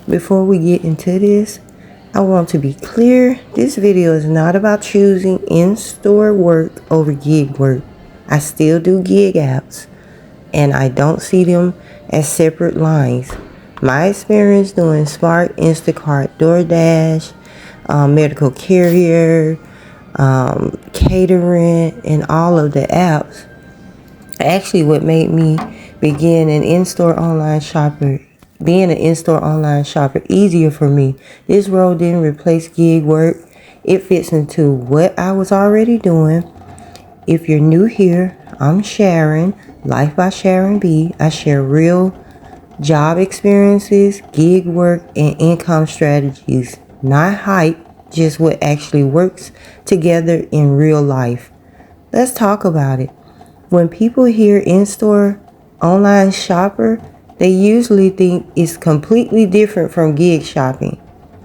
Before we get into this, I want to be clear. This video is not about choosing in-store work over gig work. I still do gig apps, and I don't see them as separate lines. My experience doing Spark, Instacart, DoorDash, medical carrier, catering, and all of the apps actually what made me begin an in-store online shopper. Being an in-store online shopper easier for me. This role didn't replace gig work. It fits into what I was already doing. If you're new here, I'm Sharon, Life by Sharon B. I share real job experiences, gig work, and income strategies. Not hype, just what actually works together in real life. Let's talk about it. When people hear in-store online shopper, they usually think it's completely different from gig shopping,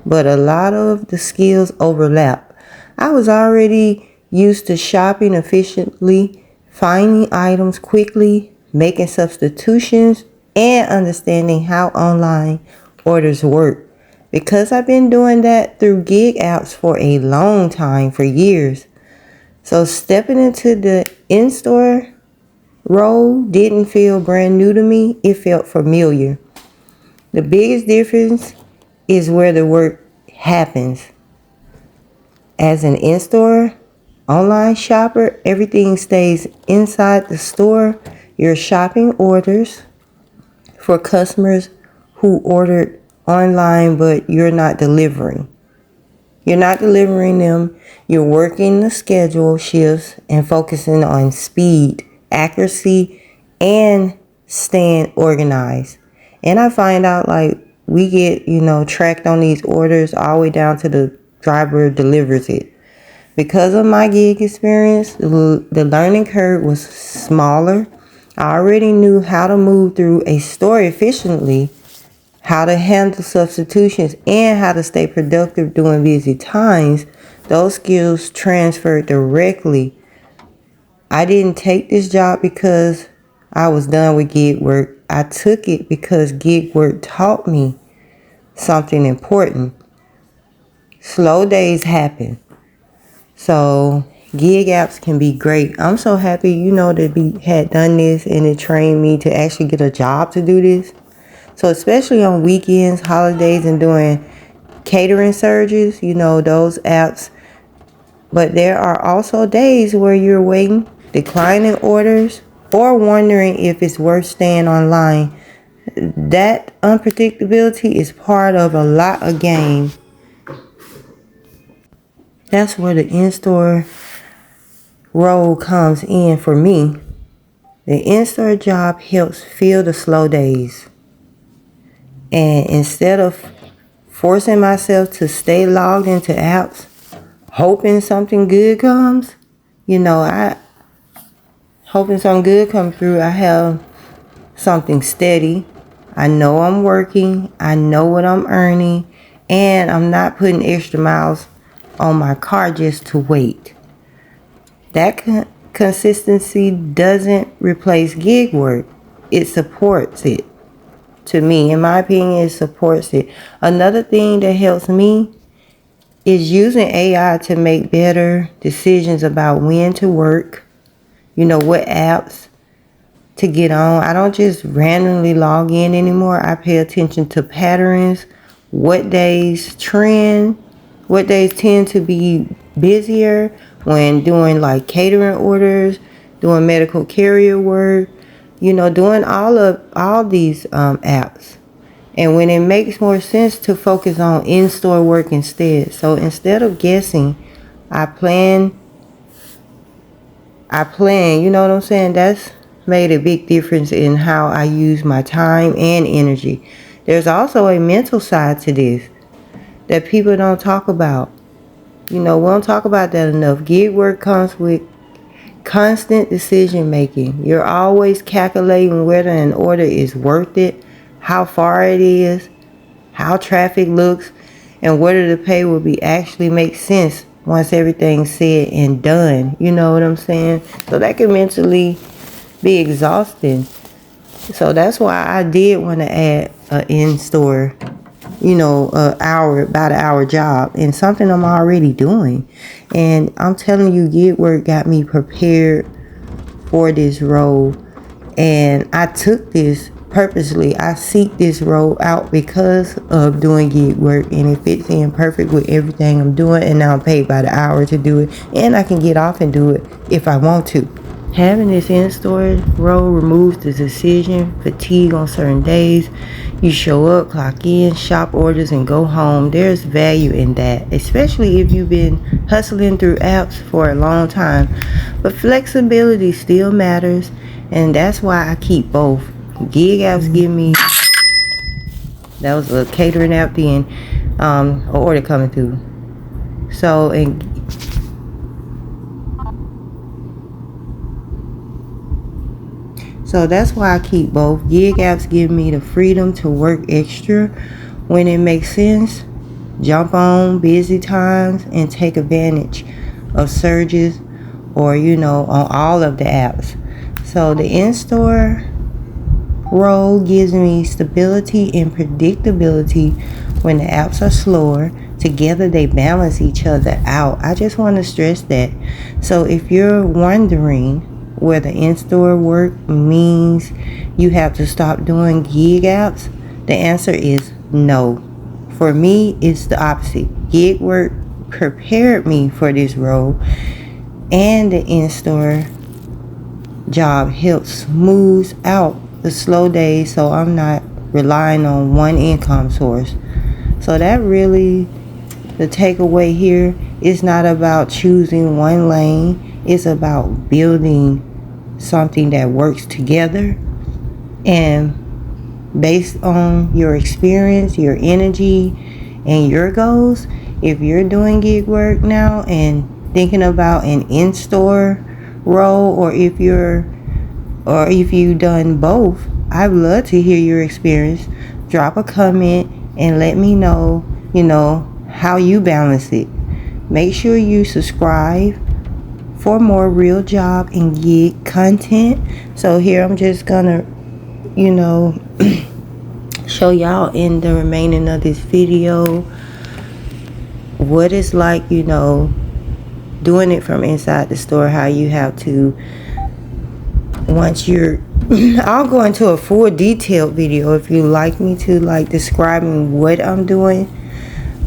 but a lot of the skills overlap. I was already used to shopping efficiently, finding items quickly, making substitutions, and understanding how online orders work. Because I've been doing that through gig apps for a long time, for years. So stepping into the in-store role didn't feel brand new to me. It felt familiar. The biggest difference is where the work happens. As an in-store online shopper, everything stays inside the store. Your shopping orders for customers who ordered online, but you're not delivering. You're not delivering them. You're working the schedule shifts and focusing on speed, accuracy, and staying organized. And I find out like we get, tracked on these orders all the way down to the driver delivers it. Because of my gig experience, the learning curve was smaller. I already knew how to move through a store efficiently, how to handle substitutions, and how to stay productive during busy times. Those skills transferred directly. I didn't take this job because I was done with gig work. I took it because gig work taught me something important. Slow days happen. So gig apps can be great. I'm so happy, that we had done this and it trained me to actually get a job to do this. So especially on weekends, holidays, and doing catering surges, those apps. But there are also days where you're waiting, declining orders, or wondering if it's worth staying online. That unpredictability is part of a lot of game. That's where the in-store role comes in for me. The in-store job helps fill the slow days. And instead of forcing myself to stay logged into apps, hoping something good comes, hoping something good comes through, I have something steady. I know I'm working. I know what I'm earning. And I'm not putting extra miles on my car just to wait. That consistency doesn't replace gig work. It supports it. To me, in my opinion, it supports it. Another thing that helps me is using AI to make better decisions about when to work, what apps to get on. I don't just randomly log in anymore. I pay attention to patterns, what days tend to be busier when doing like catering orders, doing medical carrier work, doing all these apps. And when it makes more sense to focus on in-store work instead. So instead of guessing, I plan, you know what I'm saying? That's made a big difference in how I use my time and energy. There's also a mental side to this that people don't talk about. We don't talk about that enough. Gig work comes with constant decision making. You're always calculating whether an order is worth it, how far it is, how traffic looks, and whether the pay will be actually make sense once everything's said and done. You know what I'm saying? So that can mentally be exhausting. So that's why I did want to add an in-store about an hour job, and something I'm already doing. And I'm telling you, gig work got me prepared for this role, and I took this purposely. I seek this role out because of doing gig work, and it fits in perfect with everything I'm doing, and now I'm paid by the hour to do it, and I can get off and do it if I want to. Having this in-store role removes the decision fatigue on certain days. You show up, clock in, shop orders, and go home. There's value in that, especially if you've been hustling through apps for a long time. But flexibility still matters, and that's why I keep both. Gig apps give me, that was a catering app then, an order coming through. So that's why I keep both. Gig apps give me the freedom to work extra when it makes sense, jump on busy times, and take advantage of surges or, on all of the apps. So the in-store role gives me stability and predictability when the apps are slower. Together they balance each other out. I just want to stress that. So if you're wondering whether in-store work means you have to stop doing gig apps, the answer is no. For me, it's the opposite. Gig work prepared me for this role, and the in-store job helps smooth out the slow days, so I'm not relying on one income source. So that really, the takeaway here is not about choosing one lane. It's about building something that works together, and based on your experience, your energy, and your goals. If you're doing gig work now and thinking about an in-store role, or if you've done both, I'd love to hear your experience. Drop a comment and let me know, how you balance it. Make sure you subscribe for more real job and gig content. So here I'm just gonna, show y'all in the remaining of this video what it's like, doing it from inside the store, how you have to, once you're I'll go into a full detailed video if you like me to, describing what I'm doing,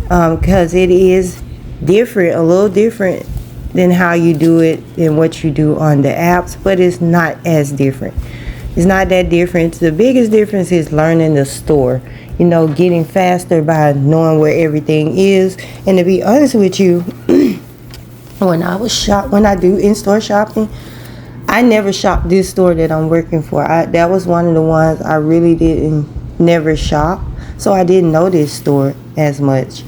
because it is different, a little different than how you do it and what you do on the apps, but it's not as different. It's not that different. The biggest difference is learning the store, getting faster by knowing where everything is. And to be honest with you, when I do in-store shopping, I never shopped this store that I'm working for. That was one of the ones I really never shop, so I didn't know this store as much.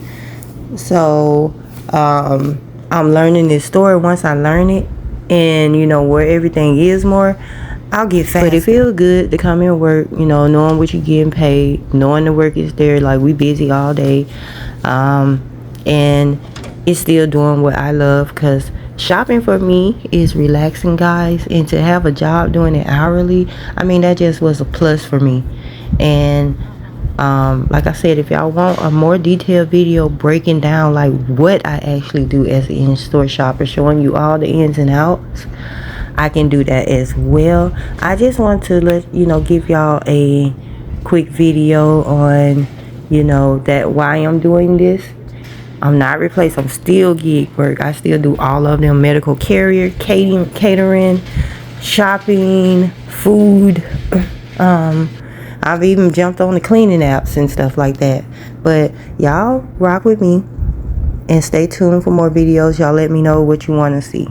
So I'm learning this store. Once I learn it and where everything is more, I'll get faster. But it feels good to come and work, knowing what you're getting paid, knowing the work is there. Like, we busy all day, and it's still doing what I love, because shopping for me is relaxing, guys. And to have a job doing it hourly, that just was a plus for me. And like I said, if y'all want a more detailed video breaking down what I actually do as an in-store shopper, showing you all the ins and outs, I can do that as well. I just want to give y'all a quick video on that why I'm doing this. I'm not replaced. I'm still gig work. I still do all of them: medical carrier, catering, shopping, food. I've even jumped on the cleaning apps and stuff like that. But y'all rock with me and stay tuned for more videos. Y'all let me know what you want to see.